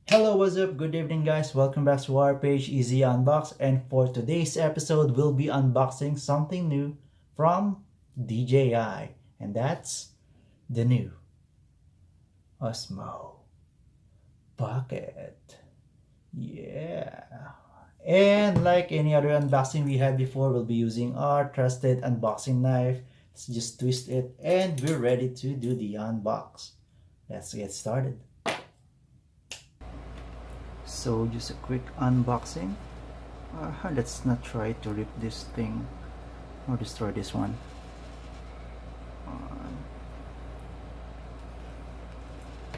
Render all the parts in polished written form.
Hello, what's up? Good evening, guys. Welcome back to our page, Easy Unbox. And for today's episode, we'll be unboxing something new from DJI. And that's the new Osmo Pocket. Yeah. And like any other unboxing we had before, we'll be using our trusted unboxing knife. Let's just twist it and we're ready to do the unbox. Let's get started. So just a quick unboxing. Let's not try to rip this thing or destroy this one.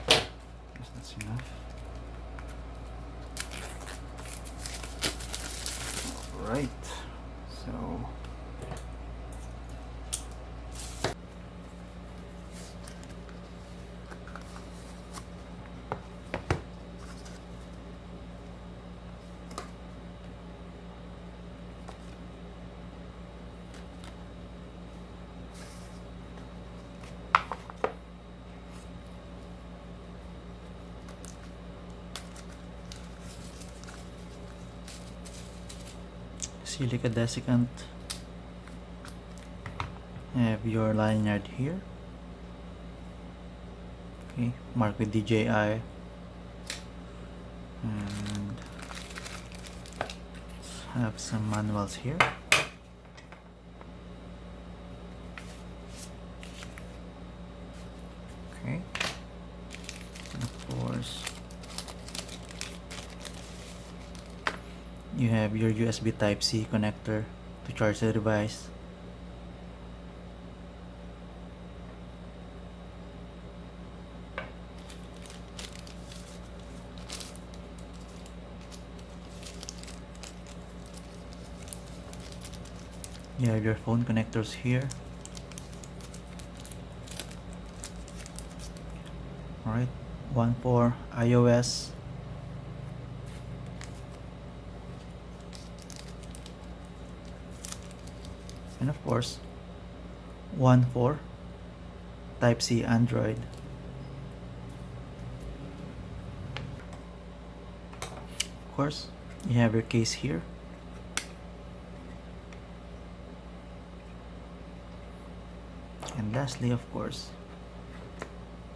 Guess that's enough. Alright, so silica desiccant. Have your lanyard here. Okay, marked with DJI. And let's have some manuals here. Okay, and of course you have your USB Type-C connector to charge the device. You have your phone connectors here. Alright, one for iOS, and of course one for Type-C Android. Of course, you have your case here. And lastly, of course,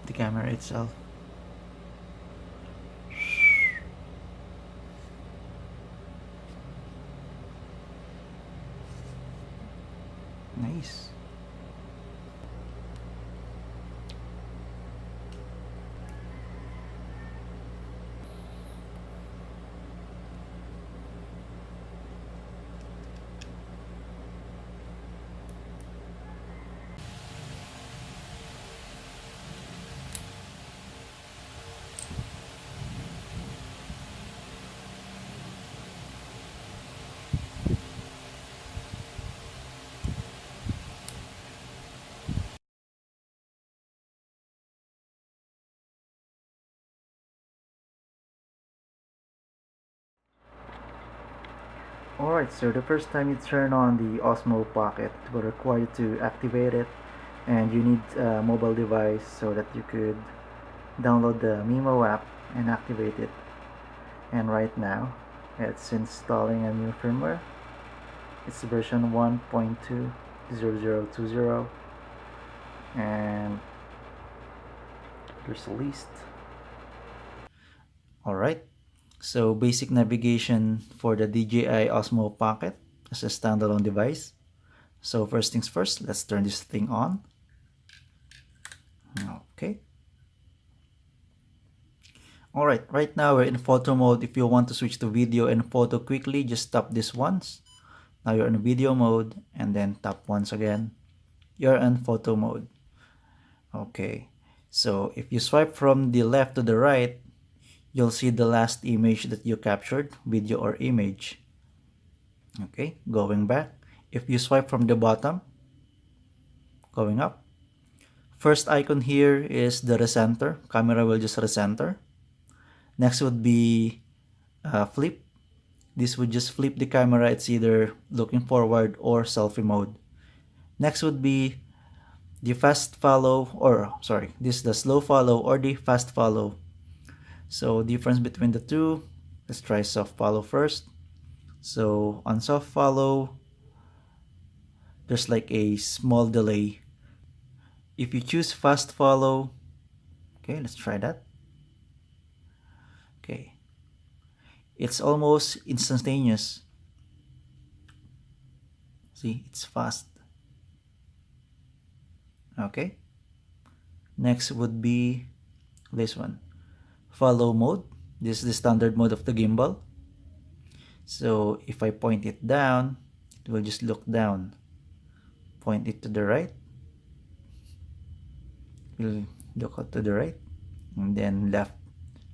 the camera itself. Nice. Alright, so the first time you turn on the Osmo Pocket, it will require you to activate it, and you need a mobile device so that you could download the Mimo app and activate it. And right now it's installing a new firmware. It's version 1.2.0020, and there's a list. Alright, so basic navigation for the DJI Osmo Pocket as a standalone device. So first things first, let's turn this thing on. Okay. Alright, right now we're in photo mode. If you want to switch to video and photo quickly, just tap this once. Now you're in video mode, and then tap once again. You're in photo mode. Okay, so if you swipe from the left to the right, you'll see the last image that you captured, video or image. Okay, going back. If you swipe from the bottom, going up, first icon here is the recenter. Camera will just recenter. Next would be flip. This would just flip the camera. It's either looking forward or selfie mode. Next would be the fast follow, or sorry, this is the slow follow or the fast follow. So difference between the two, let's try soft follow first. So on soft follow, there's like a small delay. If you choose fast follow, okay, let's try that. Okay, it's almost instantaneous. See, it's fast. Okay, next would be this one, follow mode. This is the standard mode of the gimbal. So if I point it down, it will just look down. Point it to the right, it will look out to the right, and then left,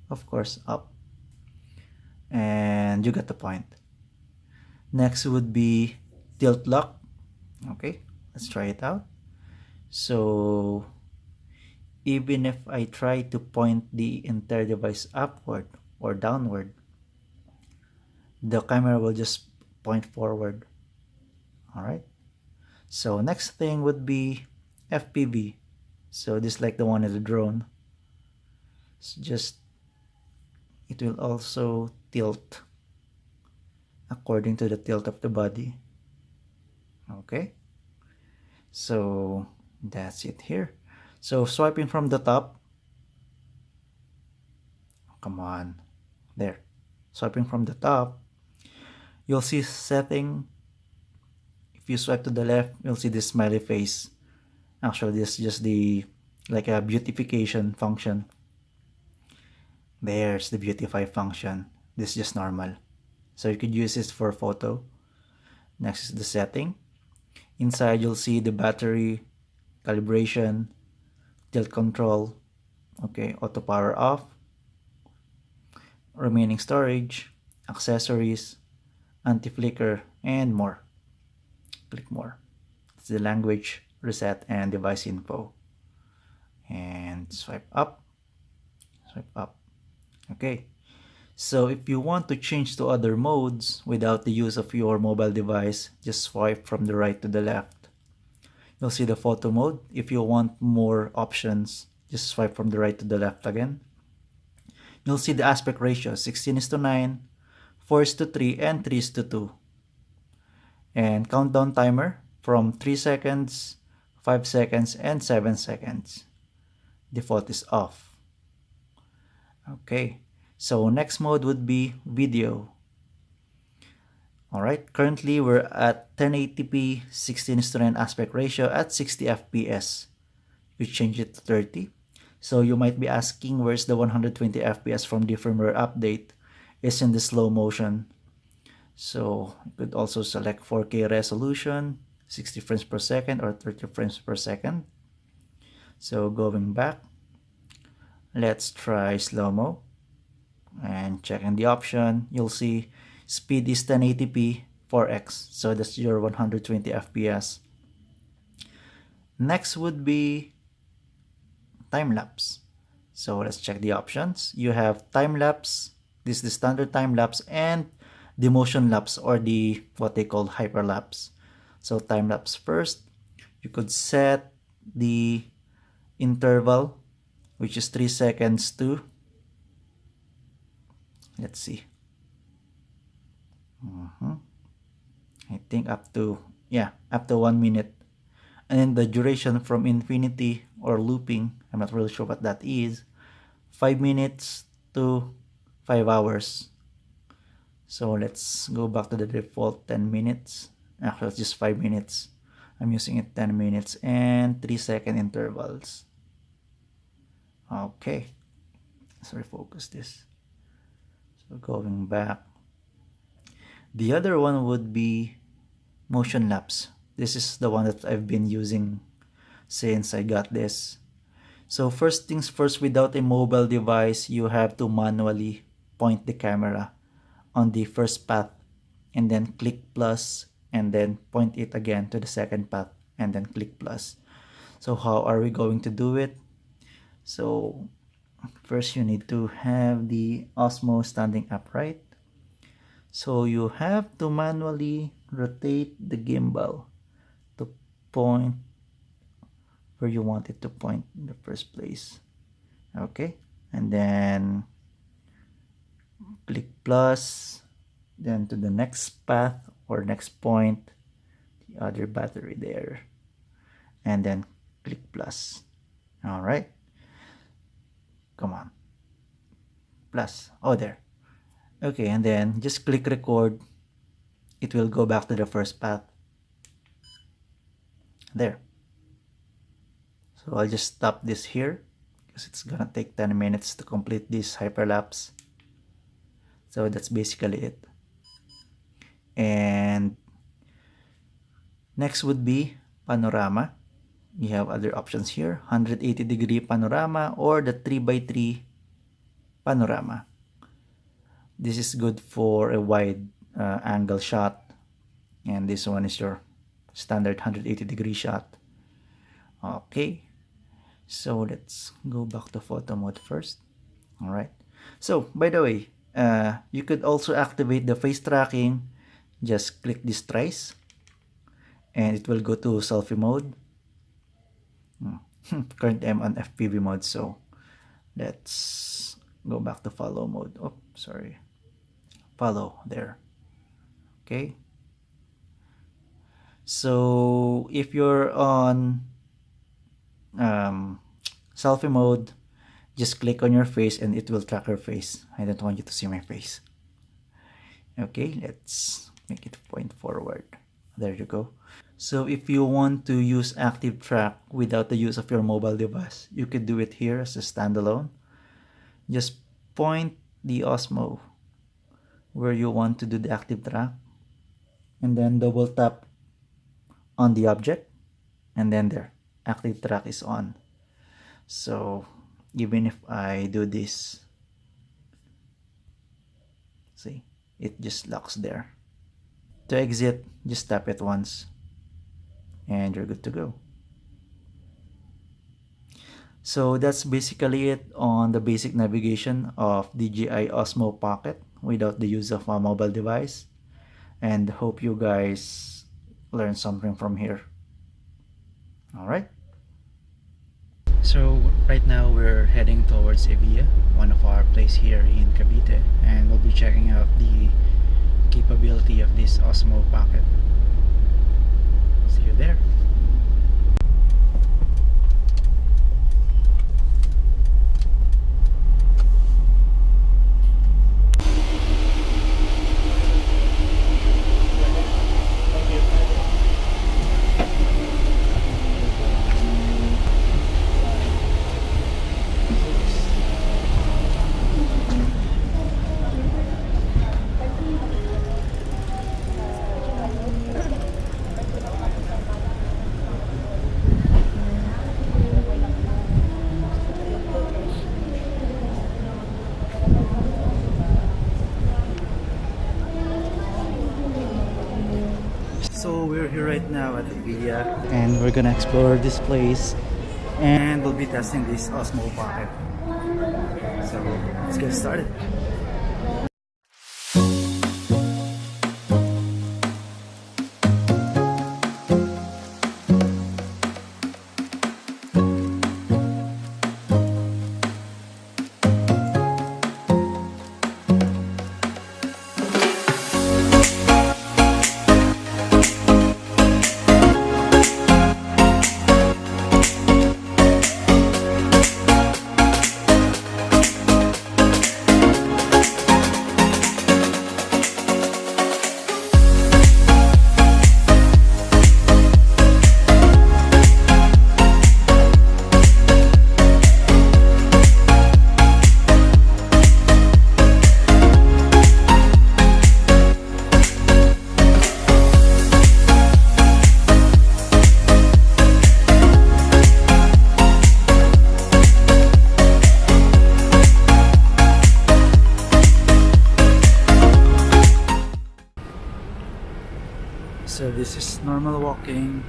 of course, up. And you get the point. Next would be tilt lock. Okay, let's try it out. So even if I try to point the entire device upward or downward, the camera will just point forward. All right. So next thing would be FPV. So this is like the one of the drone. It's just, it will also tilt according to the tilt of the body. Okay. So that's it here. So swiping from the top, come on, there. Swiping from the top, you'll see setting. If you swipe to the left, you'll see this smiley face. Actually, this is just the, like a beautification function. There's the beautify function. This is just normal. So you could use this for photo. Next is the setting. Inside, you'll see the battery, calibration, tilt control, okay, auto power off, remaining storage, accessories, anti-flicker, and more. Click more. It's the language, reset, and device info. And swipe up, swipe up. Okay. So if you want to change to other modes without the use of your mobile device, just swipe from the right to the left. You'll see the photo mode. If you want more options, just swipe from the right to the left again. You'll see the aspect ratio, 16:9, 4:3, and 3:2. And countdown timer from 3 seconds, 5 seconds, and 7 seconds. Default is off. Okay, so next mode would be video. Alright, currently we're at 1080p 16:9 aspect ratio at 60 fps. You change it to 30. So you might be asking, where's the 120 fps from the firmware update? It's in the slow motion. So you could also select 4K resolution, 60 frames per second or 30 frames per second. So going back, let's try slow-mo. And checking the option, you'll see speed is 1080p 4x. So that's your 120 fps. Next would be time-lapse. So let's check the options. You have time-lapse, this is the standard time-lapse, and the motion lapse, or the what they call hyperlapse. So time-lapse first, you could set the interval, which is 3 seconds to, let's see, I think up to 1 minute. And then the duration from infinity or looping, I'm not really sure what that is, 5 minutes to 5 hours. So let's go back to the default 10 minutes. Actually, it's just 5 minutes. I'm using it 10 minutes and 3 second intervals. Okay, let's refocus this. So going back, the other one would be motion lapse. This is the one that I've been using since I got this. So first things first, without a mobile device, you have to manually point the camera on the first path and then click plus and then point it again to the second path and then click plus. So how are we going to do it? So first you need to have the Osmo standing upright. So you have to manually rotate the gimbal to point where you want it to point in the first place. Okay, and then click plus, then to the next path or next point, the other battery there, and then click plus. All right, come on, plus. Oh, there. Okay, and then just click record. It will go back to the first path. There. So I'll just stop this here because it's gonna take 10 minutes to complete this hyperlapse. So that's basically it. And next would be panorama. You have other options here, 180-degree panorama or the 3x3 panorama. This is good for a wide angle shot, and this one is your standard 180-degree shot. Okay, so let's go back to photo mode first. All right, so by the way, you could also activate the face tracking. Just click this thrice and it will go to selfie mode. Currently I'm on FPV mode, so let's go back to follow mode. Oh, sorry, follow there. Okay, so if you're on selfie mode, just click on your face and it will track your face. I don't want you to see my face. Okay, let's make it point forward. There you go. So if you want to use active track without the use of your mobile device, you could do it here as a standalone. Just point the Osmo where you want to do the active track, and then double tap on the object, and then there, active track is on. So even if I do this, see, it just locks there. To exit, just tap it once and you're good to go. So that's basically it on the basic navigation of DJI Osmo Pocket without the use of a mobile device, and hope you guys learn something from here. Alright, so right now we're heading towards Evia, one of our place here in Cavite, and we'll be checking out the capability of this Osmo Pocket. See you there. So we're here right now at the Villa, and we're gonna explore this place, and we'll be testing this Osmo Pocket. So let's get started. So this is normal walking.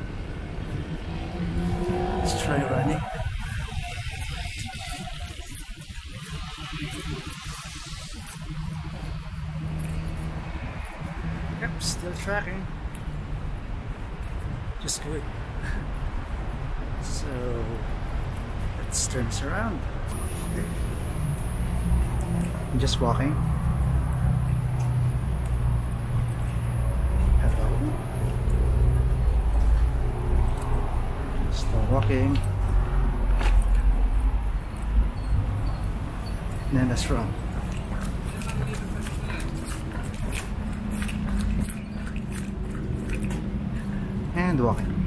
Let's try running. Yep, still tracking. Just good. So let's turn this around. I'm just walking. walking. Then let's run. And walking.